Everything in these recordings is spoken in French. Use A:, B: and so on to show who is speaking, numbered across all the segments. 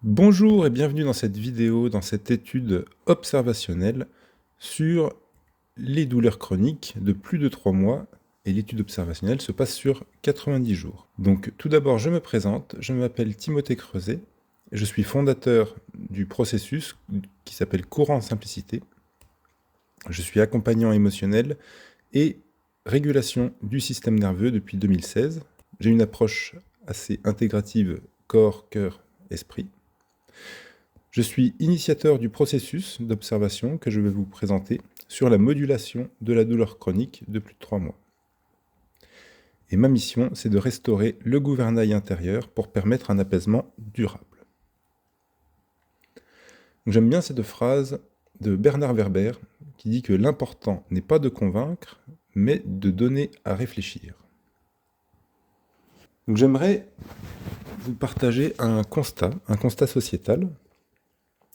A: Bonjour et bienvenue dans cette vidéo, dans cette étude observationnelle sur les douleurs chroniques de plus de 3 mois, et l'étude observationnelle se passe sur 90 jours. Donc tout d'abord je me présente, je m'appelle Timothée Creuset, je suis fondateur du processus qui s'appelle Courant en Simplicité. Je suis accompagnant émotionnel et régulation du système nerveux depuis 2016. J'ai une approche assez intégrative corps, cœur, esprit. Je suis initiateur du processus d'observation que je vais vous présenter sur la modulation de la douleur chronique de plus de 3 mois. Et ma mission, c'est de restaurer le gouvernail intérieur pour permettre un apaisement durable. J'aime bien cette phrase de Bernard Werber qui dit que l'important n'est pas de convaincre, mais de donner à réfléchir. Donc j'aimerais vous partager un constat sociétal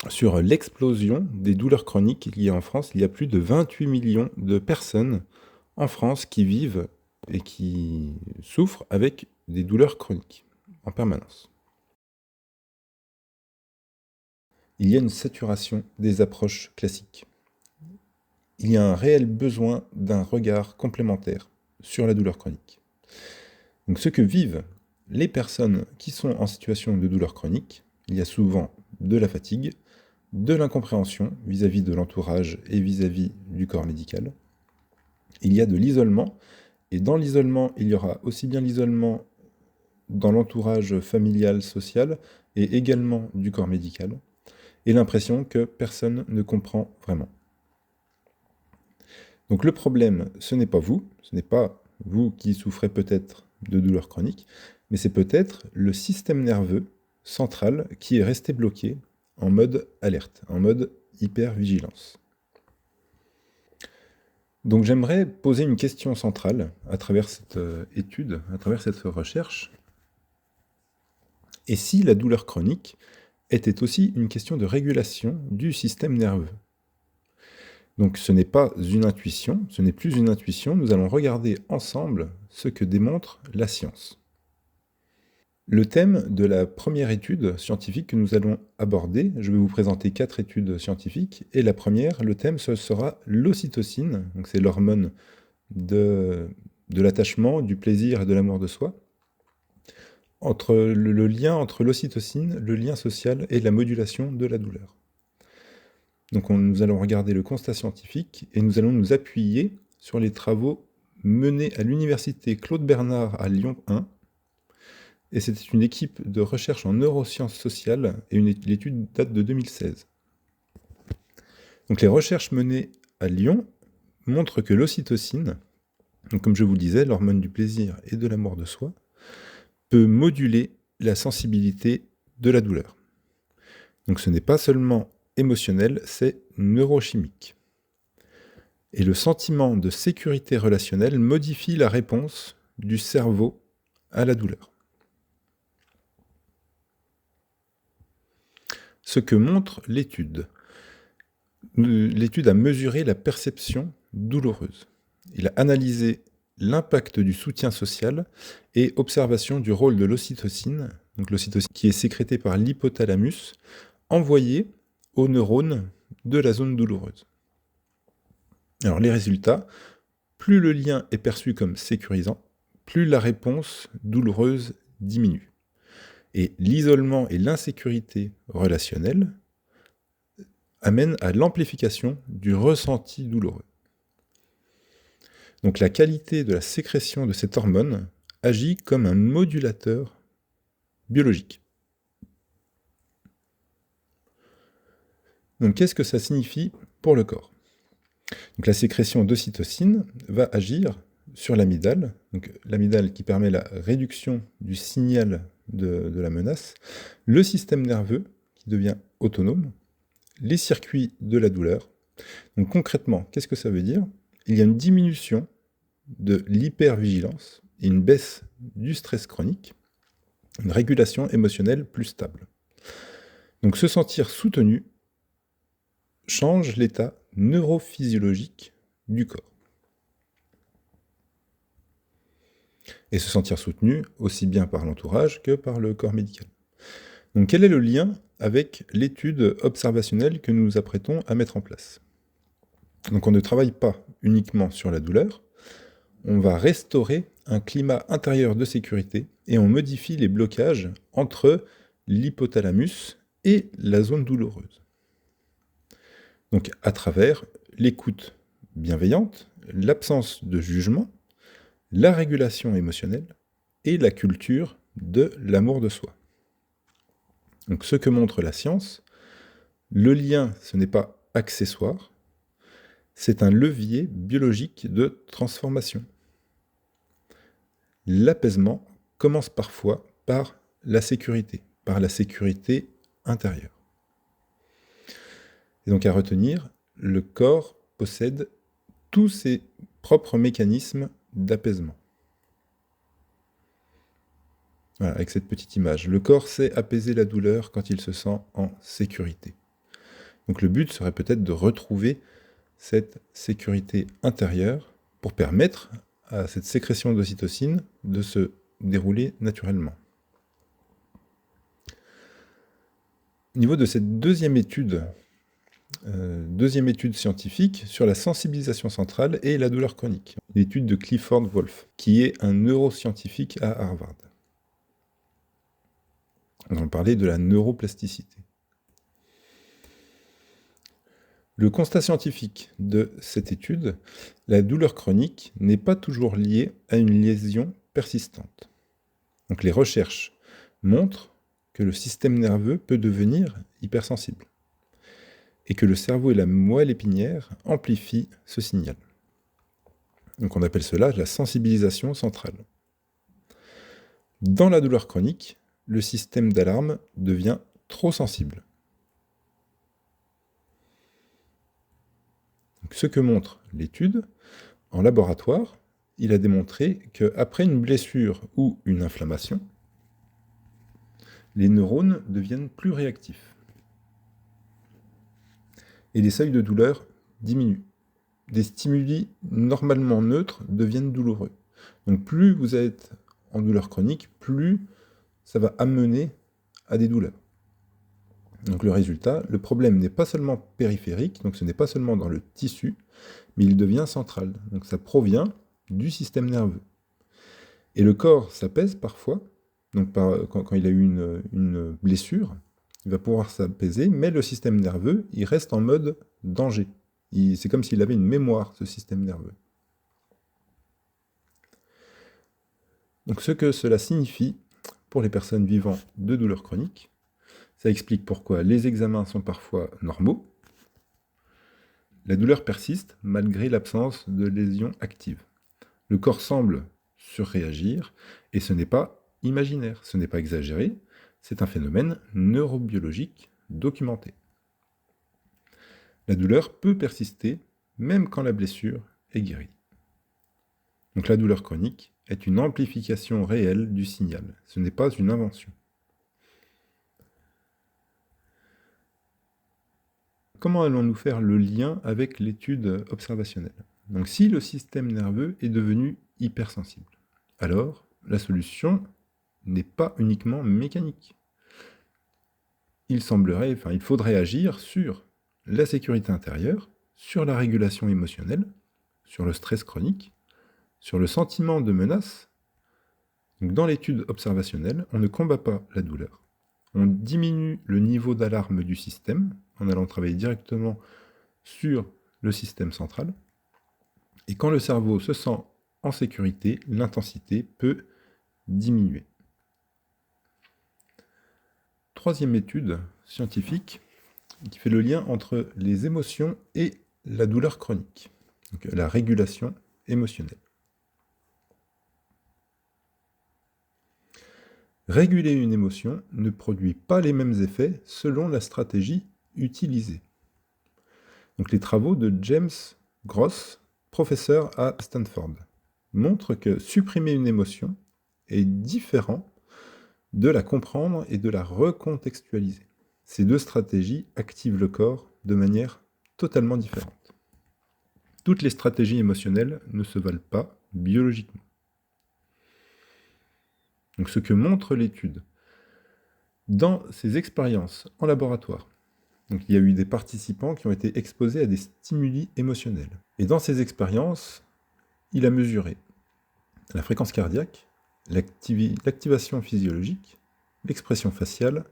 A: sur l'explosion des douleurs chroniques qu'il y a en France. Il y a plus de 28 millions de personnes en France qui vivent et qui souffrent avec des douleurs chroniques en permanence. Il y a une saturation des approches classiques. Il y a un réel besoin d'un regard complémentaire sur la douleur chronique. Donc ce que vivent les personnes qui sont en situation de douleur chronique, il y a souvent de la fatigue, de l'incompréhension vis-à-vis de l'entourage et vis-à-vis du corps médical. Il y a de l'isolement, et dans l'isolement, il y aura aussi bien l'isolement dans l'entourage familial, social, et également du corps médical, et l'impression que personne ne comprend vraiment. Donc le problème, ce n'est pas vous qui souffrez peut-être de douleurs chroniques, mais c'est peut-être le système nerveux central qui est resté bloqué en mode alerte, en mode hypervigilance. Donc j'aimerais poser une question centrale à travers cette étude, à travers cette recherche. Et si la douleur chronique était aussi une question de régulation du système nerveux? Donc ce n'est pas une intuition, ce n'est plus une intuition, nous allons regarder ensemble ce que démontre la science. Le thème de la première étude scientifique que nous allons aborder, je vais vous présenter 4 études scientifiques, et la première, le thème, ce sera l'ocytocine, donc c'est l'hormone de l'attachement, du plaisir et de l'amour de soi, entre le lien entre l'ocytocine, le lien social et la modulation de la douleur. Donc nous allons regarder le constat scientifique et nous allons nous appuyer sur les travaux menés à l'université Claude Bernard à Lyon 1. Et c'était une équipe de recherche en neurosciences sociales et l'étude date de 2016. Donc les recherches menées à Lyon montrent que l'ocytocine, donc comme je vous le disais, l'hormone du plaisir et de l'amour de soi, peut moduler la sensibilité de la douleur. Donc ce n'est pas seulement émotionnel, c'est neurochimique. Et le sentiment de sécurité relationnelle modifie la réponse du cerveau à la douleur. Ce que montre l'étude. L'étude a mesuré la perception douloureuse. Il a analysé l'impact du soutien social et observation du rôle de l'ocytocine, donc l'ocytocine qui est sécrétée par l'hypothalamus, envoyée aux neurones de la zone douloureuse. Alors les résultats, plus le lien est perçu comme sécurisant, plus la réponse douloureuse diminue. Et l'isolement et l'insécurité relationnelle amènent à l'amplification du ressenti douloureux. Donc la qualité de la sécrétion de cette hormone agit comme un modulateur biologique. Donc qu'est-ce que ça signifie pour le corps? Donc la sécrétion d'ocytocine va agir sur l'amygdale, donc l'amygdale qui permet la réduction du signal de la menace, le système nerveux qui devient autonome, les circuits de la douleur. Donc concrètement, qu'est-ce que ça veut dire? Il y a une diminution de l'hypervigilance et une baisse du stress chronique, une régulation émotionnelle plus stable. Donc se sentir soutenu change l'état neurophysiologique du corps. Et se sentir soutenu aussi bien par l'entourage que par le corps médical. Donc quel est le lien avec l'étude observationnelle que nous nous apprêtons à mettre en place. Donc on ne travaille pas uniquement sur la douleur, on va restaurer un climat intérieur de sécurité et on modifie les blocages entre l'hypothalamus et la zone douloureuse. Donc à travers l'écoute bienveillante, l'absence de jugement, la régulation émotionnelle et la culture de l'amour de soi. Donc ce que montre la science, le lien, ce n'est pas accessoire, c'est un levier biologique de transformation. L'apaisement commence parfois par la sécurité intérieure. Et donc à retenir, le corps possède tous ses propres mécanismes d'apaisement. Voilà, avec cette petite image. Le corps sait apaiser la douleur quand il se sent en sécurité. Donc le but serait peut-être de retrouver cette sécurité intérieure pour permettre à cette sécrétion d'ocytocine de se dérouler naturellement. Au niveau de cette deuxième étude scientifique sur la sensibilisation centrale et la douleur chronique, l'étude de Clifford Wolf, qui est un neuroscientifique à Harvard. On va parler de la neuroplasticité. Le constat scientifique de cette étude, la douleur chronique n'est pas toujours liée à une lésion persistante. Donc les recherches montrent que le système nerveux peut devenir hypersensible et que le cerveau et la moelle épinière amplifient ce signal. Donc on appelle cela la sensibilisation centrale. Dans la douleur chronique, le système d'alarme devient trop sensible. Donc, ce que montre l'étude, en laboratoire, il a démontré qu'après une blessure ou une inflammation, les neurones deviennent plus réactifs. Et les seuils de douleur diminuent. Des stimuli normalement neutres deviennent douloureux. Donc plus vous êtes en douleur chronique, plus ça va amener à des douleurs. Donc le résultat, le problème n'est pas seulement périphérique, donc ce n'est pas seulement dans le tissu, mais il devient central. Donc ça provient du système nerveux. Et le corps s'apaise parfois, donc quand il a eu une blessure, il va pouvoir s'apaiser, mais le système nerveux, il reste en mode danger. C'est comme s'il avait une mémoire, ce système nerveux. Donc ce que cela signifie pour les personnes vivant de douleurs chroniques, ça explique pourquoi les examens sont parfois normaux. La douleur persiste malgré l'absence de lésions actives. Le corps semble surréagir et ce n'est pas imaginaire, ce n'est pas exagéré, c'est un phénomène neurobiologique documenté. La douleur peut persister même quand la blessure est guérie. Donc la douleur chronique est une amplification réelle du signal, ce n'est pas une invention. Comment allons-nous faire le lien avec l'étude observationnelle? Donc si le système nerveux est devenu hypersensible, alors la solution n'est pas uniquement mécanique. Il faudrait agir sur la sécurité intérieure, sur la régulation émotionnelle, sur le stress chronique, sur le sentiment de menace. Donc dans l'étude observationnelle, on ne combat pas la douleur. On diminue le niveau d'alarme du système en allant travailler directement sur le système central. Et quand le cerveau se sent en sécurité, l'intensité peut diminuer. Troisième étude scientifique qui fait le lien entre les émotions et la douleur chronique, donc la régulation émotionnelle. Réguler une émotion ne produit pas les mêmes effets selon la stratégie utilisée. Donc les travaux de James Gross, professeur à Stanford, montrent que supprimer une émotion est différent de la comprendre et de la recontextualiser. Ces deux stratégies activent le corps de manière totalement différente. Toutes les stratégies émotionnelles ne se valent pas biologiquement. Donc ce que montre l'étude, Dans ces expériences en laboratoire, donc il y a eu des participants qui ont été exposés à des stimuli émotionnels. Et dans ces expériences, il a mesuré la fréquence cardiaque, l'activation physiologique, l'expression faciale,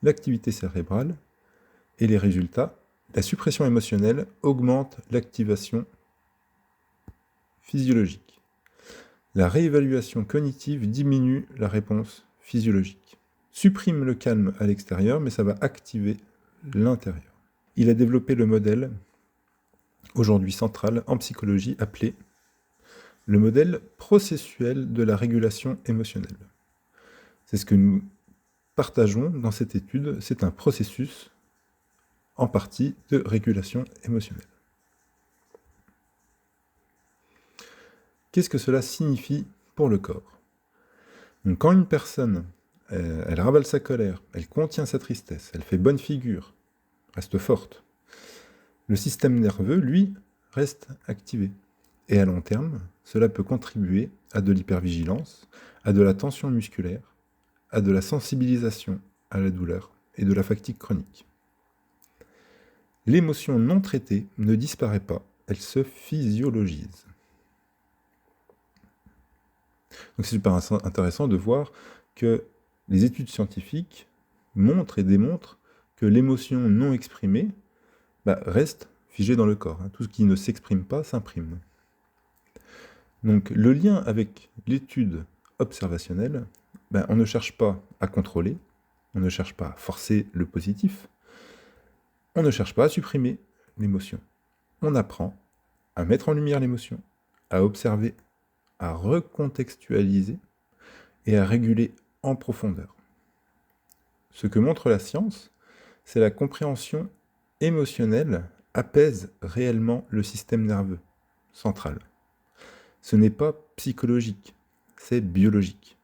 A: l'activité cérébrale, et les résultats, la suppression émotionnelle augmente l'activation physiologique. La réévaluation cognitive diminue la réponse physiologique. Supprime le calme à l'extérieur, mais ça va activer l'intérieur. Il a développé le modèle, aujourd'hui central en psychologie, appelé le modèle processuel de la régulation émotionnelle. C'est ce que nous partageons dans cette étude, c'est un processus en partie de régulation émotionnelle. Qu'est-ce que cela signifie pour le corps? Donc, quand une personne, elle ravale sa colère, elle contient sa tristesse, elle fait bonne figure, reste forte, le système nerveux, lui, reste activé. Et à long terme, cela peut contribuer à de l'hypervigilance, à de la tension musculaire, à de la sensibilisation à la douleur et de la fatigue chronique. L'émotion non traitée ne disparaît pas, elle se physiologise. Donc c'est super intéressant de voir que les études scientifiques montrent et démontrent que l'émotion non exprimée reste figée dans le corps. Tout ce qui ne s'exprime pas s'imprime. Donc le lien avec l'étude observationnelle, on ne cherche pas à contrôler, on ne cherche pas à forcer le positif, on ne cherche pas à supprimer l'émotion. On apprend à mettre en lumière l'émotion, à observer, à recontextualiser et à réguler en profondeur. Ce que montre la science, c'est la compréhension émotionnelle apaise réellement le système nerveux central. Ce n'est pas psychologique, c'est biologique.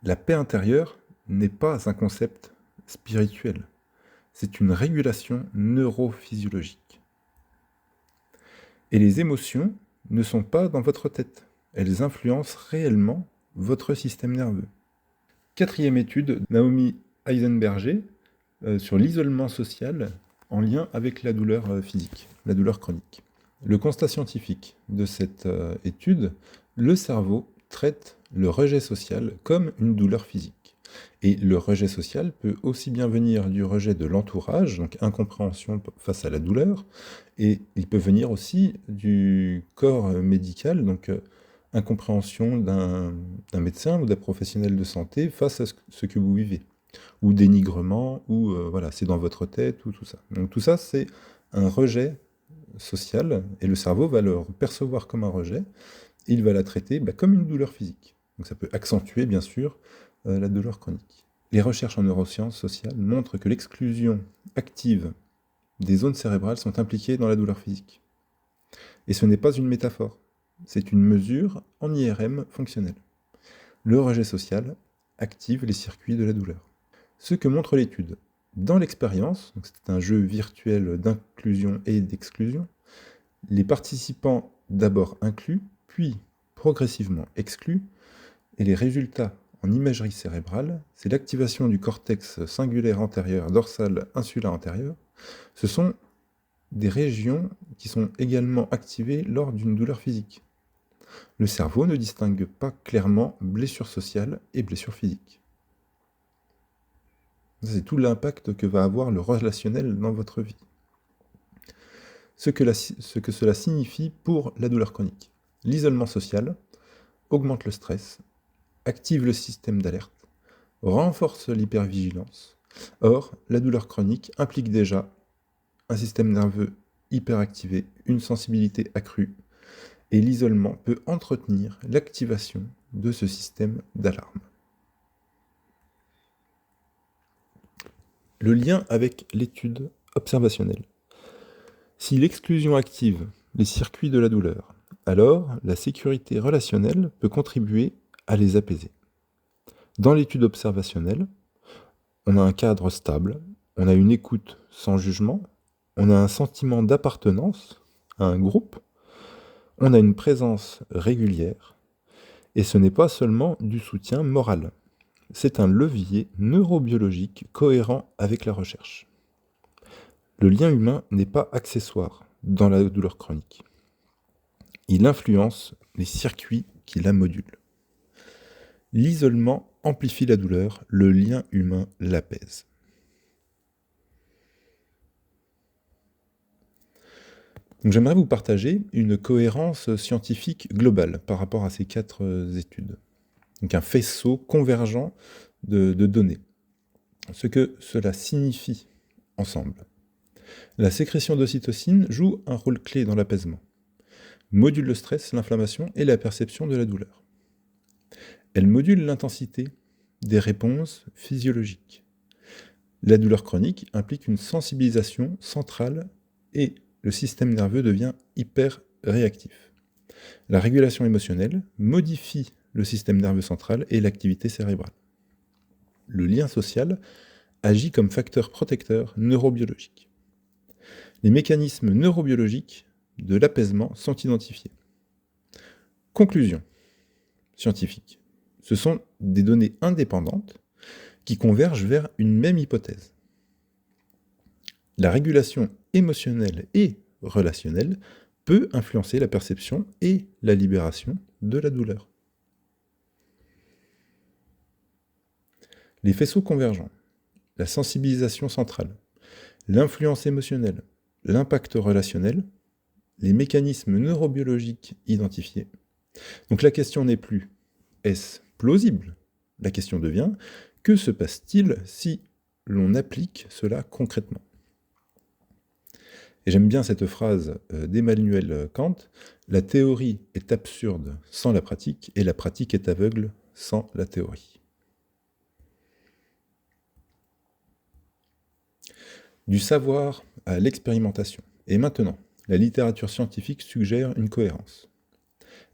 A: La paix intérieure n'est pas un concept spirituel, c'est une régulation neurophysiologique. Et les émotions ne sont pas dans votre tête, elles influencent réellement votre système nerveux. 4e étude, Naomi Eisenberger, sur l'isolement social en lien avec la douleur physique, la douleur chronique. Le constat scientifique de cette étude, le cerveau traite le rejet social comme une douleur physique. Et le rejet social peut aussi bien venir du rejet de l'entourage, donc incompréhension face à la douleur, et il peut venir aussi du corps médical, donc incompréhension d'un médecin ou d'un professionnel de santé face à ce que vous vivez, ou dénigrement, ou voilà, c'est dans votre tête, ou tout ça. Donc tout ça, c'est un rejet social, et le cerveau va le percevoir comme un rejet, et il va la traiter comme une douleur physique. Donc ça peut accentuer, bien sûr, la douleur chronique. Les recherches en neurosciences sociales montrent que l'exclusion active des zones cérébrales sont impliquées dans la douleur physique. Et ce n'est pas une métaphore, c'est une mesure en IRM fonctionnelle. Le rejet social active les circuits de la douleur. Ce que montre l'étude, dans l'expérience, c'est un jeu virtuel d'inclusion et d'exclusion, les participants d'abord inclus, puis progressivement exclus, et les résultats en imagerie cérébrale, c'est l'activation du cortex cingulaire antérieur, dorsal, insula antérieur. Ce sont des régions qui sont également activées lors d'une douleur physique. Le cerveau ne distingue pas clairement blessure sociale et blessure physique. C'est tout l'impact que va avoir le relationnel dans votre vie. Ce que cela signifie pour la douleur chronique. L'isolement social augmente le stress, active le système d'alerte, renforce l'hypervigilance. Or, la douleur chronique implique déjà un système nerveux hyperactivé, une sensibilité accrue, et l'isolement peut entretenir l'activation de ce système d'alarme. Le lien avec l'étude observationnelle. Si l'exclusion active les circuits de la douleur, alors la sécurité relationnelle peut contribuer à les apaiser. Dans l'étude observationnelle, on a un cadre stable, on a une écoute sans jugement, on a un sentiment d'appartenance à un groupe, on a une présence régulière, et ce n'est pas seulement du soutien moral. c'est un levier neurobiologique cohérent avec la recherche. Le lien humain n'est pas accessoire dans la douleur chronique. Il influence les circuits qui la modulent. L'isolement amplifie la douleur, le lien humain l'apaise. Donc, j'aimerais vous partager une cohérence scientifique globale par rapport à ces 4 études. Donc un faisceau convergent de données. Ce que cela signifie ensemble. La sécrétion d'ocytocine joue un rôle clé dans l'apaisement. Module le stress, l'inflammation et la perception de la douleur. Elle module l'intensité des réponses physiologiques. La douleur chronique implique une sensibilisation centrale et le système nerveux devient hyper réactif. La régulation émotionnelle modifie le système nerveux central et l'activité cérébrale. Le lien social agit comme facteur protecteur neurobiologique. Les mécanismes neurobiologiques de l'apaisement sont identifiés. Conclusion scientifique. Ce sont des données indépendantes qui convergent vers une même hypothèse. La régulation émotionnelle et relationnelle peut influencer la perception et la libération de la douleur. Les faisceaux convergents, la sensibilisation centrale, l'influence émotionnelle, l'impact relationnel, les mécanismes neurobiologiques identifiés. Donc la question n'est plus est-ce plausible? La question devient que se passe-t-il si l'on applique cela concrètement? Et j'aime bien cette phrase d'Emmanuel Kant, la théorie est absurde sans la pratique et la pratique est aveugle sans la théorie. Du savoir à l'expérimentation. Et maintenant, la littérature scientifique suggère une cohérence.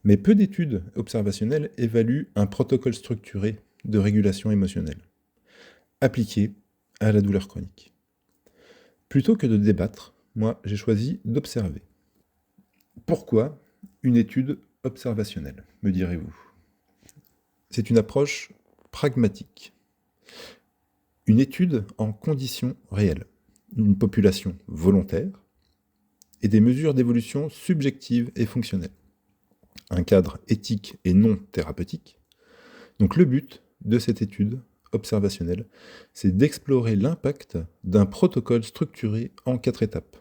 A: Mais peu d'études observationnelles évaluent un protocole structuré de régulation émotionnelle, appliqué à la douleur chronique. Plutôt que de débattre, moi, j'ai choisi d'observer. Pourquoi une étude observationnelle, me direz-vous? C'est une approche pragmatique. Une étude en conditions réelles, une population volontaire et des mesures d'évolution subjectives et fonctionnelles. Un cadre éthique et non thérapeutique. Donc le but de cette étude observationnelle, c'est d'explorer l'impact d'un protocole structuré en 4 étapes.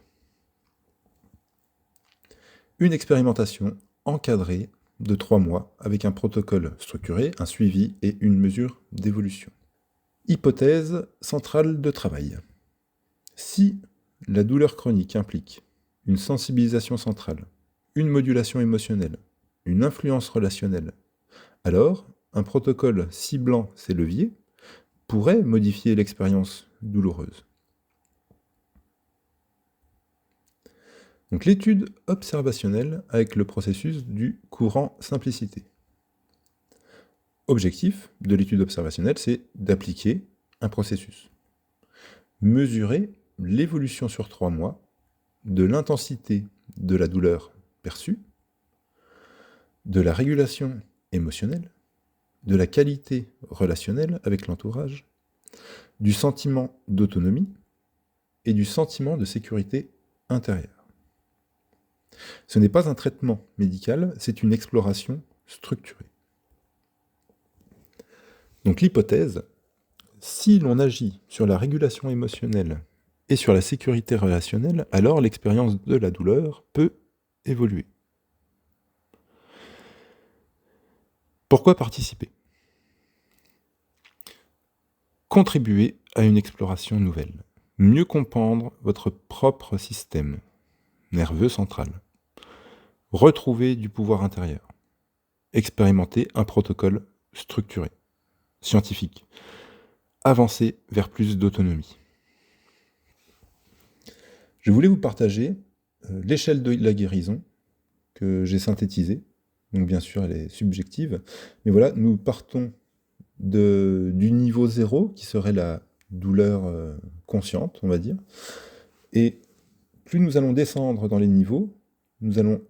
A: Une expérimentation encadrée de 3 mois avec un protocole structuré, un suivi et une mesure d'évolution. Hypothèse centrale de travail. Si la douleur chronique implique une sensibilisation centrale, une modulation émotionnelle, une influence relationnelle, alors un protocole ciblant ces leviers pourrait modifier l'expérience douloureuse. Donc l'étude observationnelle avec le processus du courant simplicité. Objectif de l'étude observationnelle, c'est d'appliquer un processus. Mesurer l'évolution sur 3 mois de l'intensité de la douleur perçue, de la régulation émotionnelle, de la qualité relationnelle avec l'entourage, du sentiment d'autonomie et du sentiment de sécurité intérieure. Ce n'est pas un traitement médical, c'est une exploration structurée. Donc l'hypothèse, si l'on agit sur la régulation émotionnelle et sur la sécurité relationnelle, alors l'expérience de la douleur peut évoluer. Pourquoi participer? Contribuer à une exploration nouvelle. Mieux comprendre votre propre système nerveux central. Retrouver du pouvoir intérieur. Expérimenter un protocole structuré, scientifique. Avancer vers plus d'autonomie. Je voulais vous partager l'échelle de la guérison que j'ai synthétisée. Donc bien sûr, elle est subjective. Mais voilà, nous partons du niveau 0, qui serait la douleur consciente, on va dire. Et plus nous allons descendre dans les niveaux, nous allons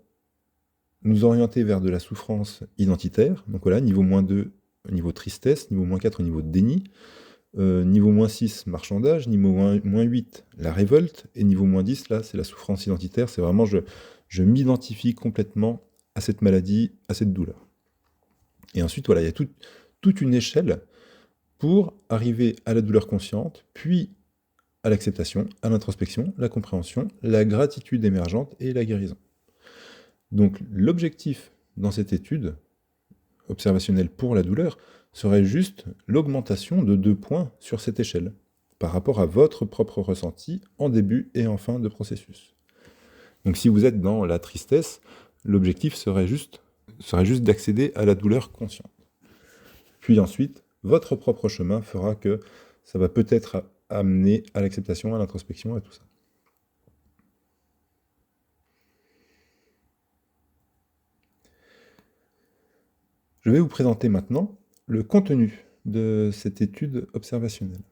A: nous orienter vers de la souffrance identitaire. Donc voilà, niveau -2, niveau tristesse, niveau -4 au niveau déni, niveau -6, marchandage, niveau -8, la révolte, et niveau -10, là, c'est la souffrance identitaire, c'est vraiment je m'identifie complètement à cette maladie, à cette douleur. Et ensuite, voilà, il y a toute une échelle pour arriver à la douleur consciente, puis à l'acceptation, à l'introspection, la compréhension, la gratitude émergente et la guérison. Donc l'objectif dans cette étude observationnelle pour la douleur serait juste l'augmentation de 2 points sur cette échelle, par rapport à votre propre ressenti en début et en fin de processus. Donc si vous êtes dans la tristesse, l'objectif serait juste d'accéder à la douleur consciente. Puis ensuite, votre propre chemin fera que ça va peut-être amener à l'acceptation, à l'introspection, à tout ça. Je vais vous présenter maintenant le contenu de cette étude observationnelle.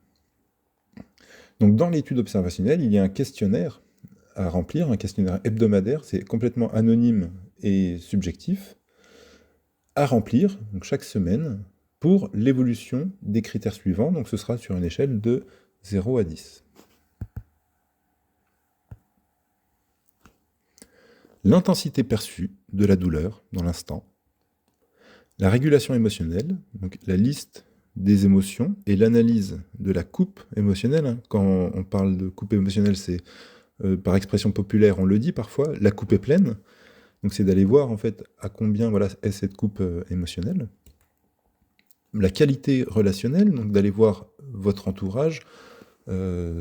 A: Donc dans l'étude observationnelle, il y a un questionnaire à remplir, un questionnaire hebdomadaire, c'est complètement anonyme et subjectif, à remplir donc chaque semaine pour l'évolution des critères suivants, donc ce sera sur une échelle de 0 à 10. L'intensité perçue de la douleur dans l'instant, la régulation émotionnelle, donc la liste des émotions et l'analyse de la coupe émotionnelle. Quand on parle de coupe émotionnelle, c'est par expression populaire, on le dit parfois, la coupe est pleine. Donc c'est d'aller voir en fait à combien est cette coupe émotionnelle. La qualité relationnelle, donc d'aller voir votre entourage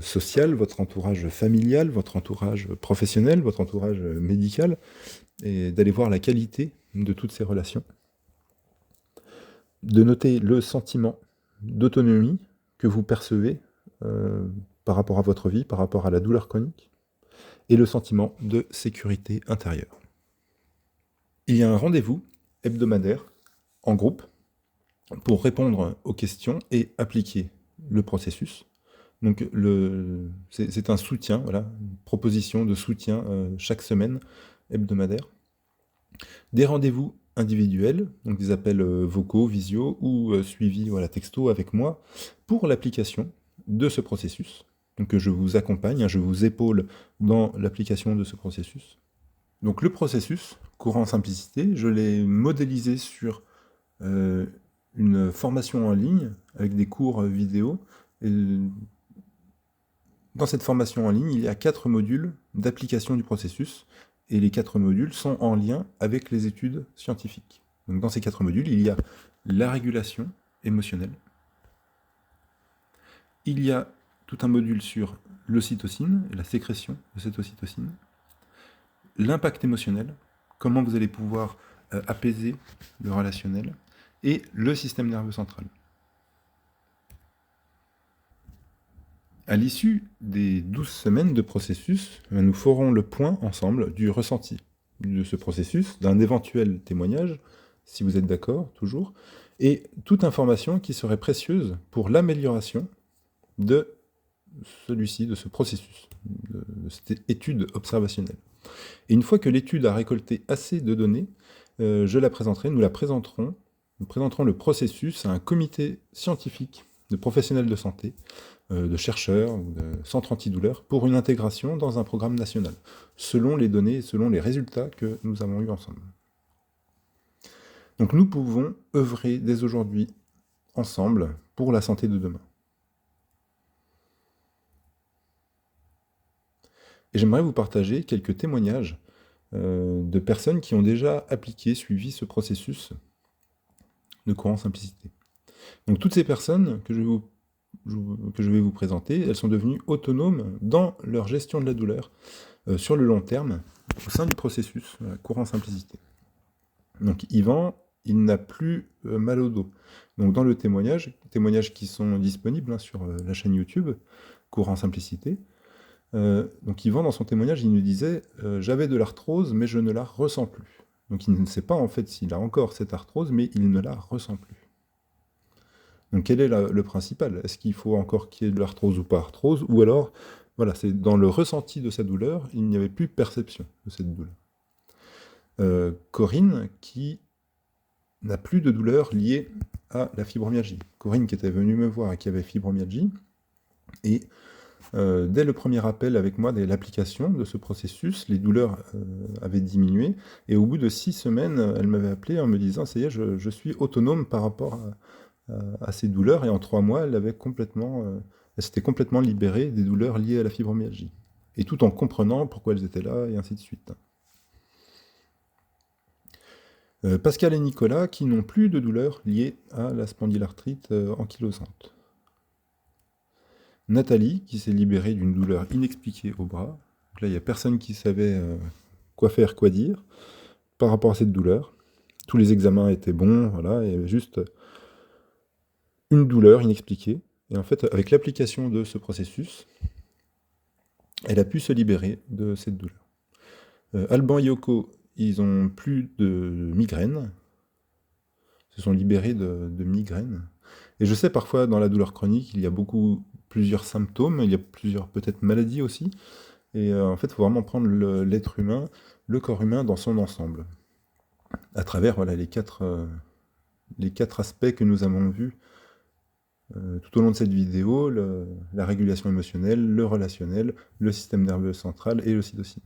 A: social, votre entourage familial, votre entourage professionnel, votre entourage médical, et d'aller voir la qualité de toutes ces relations. De noter le sentiment d'autonomie que vous percevez par rapport à votre vie, par rapport à la douleur chronique, et le sentiment de sécurité intérieure. Il y a un rendez-vous hebdomadaire en groupe pour répondre aux questions et appliquer le processus. Donc c'est un soutien, voilà, une proposition de soutien chaque semaine hebdomadaire. Des rendez-vous individuels, donc des appels vocaux, visio ou suivis texto avec moi pour l'application de ce processus. Donc je vous accompagne, je vous épaule dans l'application de ce processus. Donc le processus, courant simplicité, je l'ai modélisé sur une formation en ligne avec des cours vidéo. Et dans cette formation en ligne, il y a 4 modules d'application du processus, et les 4 modules sont en lien avec les études scientifiques. Donc dans ces 4 modules, il y a la régulation émotionnelle, il y a tout un module sur l'ocytocine et la sécrétion de cette ocytocine, l'impact émotionnel, comment vous allez pouvoir apaiser le relationnel, et le système nerveux central. À l'issue des 12 semaines de processus, nous ferons le point ensemble du ressenti de ce processus, d'un éventuel témoignage, si vous êtes d'accord, toujours, et toute information qui serait précieuse pour l'amélioration de celui-ci, de ce processus, de cette étude observationnelle. Et une fois que l'étude a récolté assez de données, je la présenterai, nous présenterons le processus à un comité scientifique de professionnels de santé, de chercheurs, de centres antidouleurs, pour une intégration dans un programme national, selon les données, selon les résultats que nous avons eus ensemble. Donc nous pouvons œuvrer dès aujourd'hui, ensemble, pour la santé de demain. Et j'aimerais vous partager quelques témoignages de personnes qui ont déjà appliqué, suivi ce processus de courant simplicité. Donc toutes ces personnes que je vais vous présenter, elles sont devenues autonomes dans leur gestion de la douleur sur le long terme, au sein du processus courant simplicité. Donc Yvan, il n'a plus mal au dos. Donc dans le témoignage qui sont disponibles sur la chaîne YouTube, courant simplicité, donc Yvan, dans son témoignage, il nous disait « J'avais de l'arthrose, mais je ne la ressens plus ». Donc il ne sait pas en fait s'il a encore cette arthrose, mais il ne la ressent plus. Donc quel est le principal? Est-ce qu'il faut encore qu'il y ait de l'arthrose ou pas arthrose? Ou alors, voilà, c'est dans le ressenti de sa douleur, il n'y avait plus perception de cette douleur. Corinne, qui n'a plus de douleur liée à la fibromyalgie. Corinne qui était venue me voir et qui avait fibromyalgie, et dès le premier appel avec moi, dès l'application de ce processus, les douleurs avaient diminué, et au bout de 6 semaines, elle m'avait appelé en me disant « ça y est, je suis autonome par rapport à ces douleurs », et en 3 mois, elle s'était complètement libérée des douleurs liées à la fibromyalgie, et tout en comprenant pourquoi elles étaient là, et ainsi de suite. Pascal et Nicolas qui n'ont plus de douleurs liées à la spondylarthrite ankylosante. Nathalie qui s'est libérée d'une douleur inexpliquée au bras. Donc là, il n'y a personne qui savait quoi faire, quoi dire par rapport à cette douleur. Tous les examens étaient bons, voilà, il y avait juste une douleur inexpliquée. Et en fait, avec l'application de ce processus, elle a pu se libérer de cette douleur. Alban et Yoko, ils n'ont plus de migraines, se sont libérés de migraines. Et je sais parfois dans la douleur chronique, il y a plusieurs symptômes, il y a plusieurs peut-être maladies aussi. Et en fait, il faut vraiment prendre l'être humain, le corps humain dans son ensemble, à travers voilà, les quatre aspects que nous avons vus tout au long de cette vidéo, la régulation émotionnelle, le relationnel, le système nerveux central et l'ocytocine.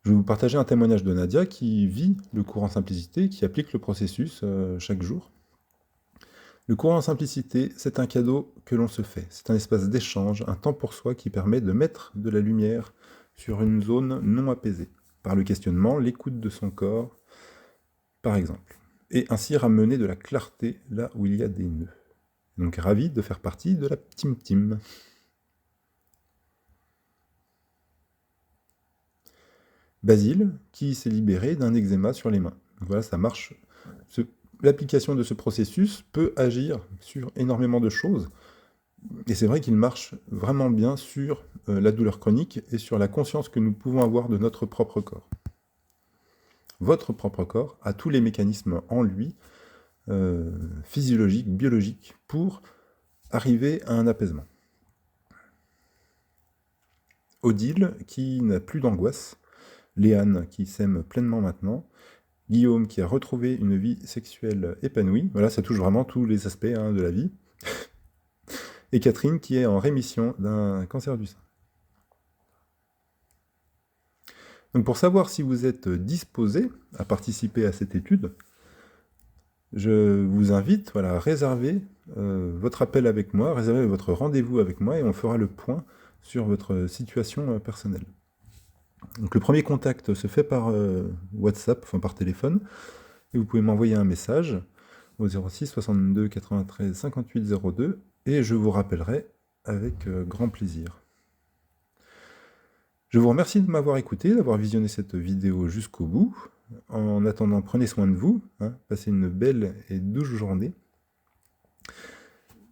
A: Je vais vous partager un témoignage de Nadia qui vit le cours en simplicité, qui applique le processus chaque jour. Le cours en simplicité, c'est un cadeau que l'on se fait. C'est un espace d'échange, un temps pour soi qui permet de mettre de la lumière sur une zone non apaisée, par le questionnement, l'écoute de son corps, par exemple, et ainsi ramener de la clarté là où il y a des nœuds. Donc ravi de faire partie de la team. Basile, qui s'est libéré d'un eczéma sur les mains. Donc voilà, ça marche. L'application de ce processus peut agir sur énormément de choses, et c'est vrai qu'il marche vraiment bien sur la douleur chronique et sur la conscience que nous pouvons avoir de notre propre corps. Votre propre corps a tous les mécanismes en lui, physiologiques, biologiques, pour arriver à un apaisement. Odile, qui n'a plus d'angoisse, Léane, qui s'aime pleinement maintenant, Guillaume, qui a retrouvé une vie sexuelle épanouie, voilà, ça touche vraiment tous les aspects de la vie, et Catherine, qui est en rémission d'un cancer du sein. Donc pour savoir si vous êtes disposé à participer à cette étude, je vous invite à réserver votre appel avec moi, réserver votre rendez-vous avec moi, et on fera le point sur votre situation personnelle. Donc le premier contact se fait par WhatsApp, enfin par téléphone, et vous pouvez m'envoyer un message au 06 62 93 58 02, et je vous rappellerai avec grand plaisir. Je vous remercie de m'avoir écouté, d'avoir visionné cette vidéo jusqu'au bout. En attendant, prenez soin de vous, passez une belle et douce journée.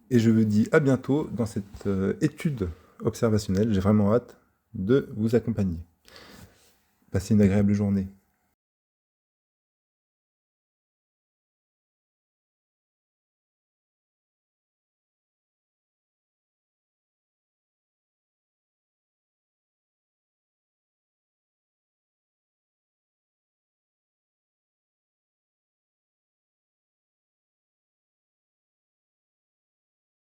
A: Et je vous dis à bientôt dans cette étude observationnelle. J'ai vraiment hâte de vous accompagner. Passez une agréable journée.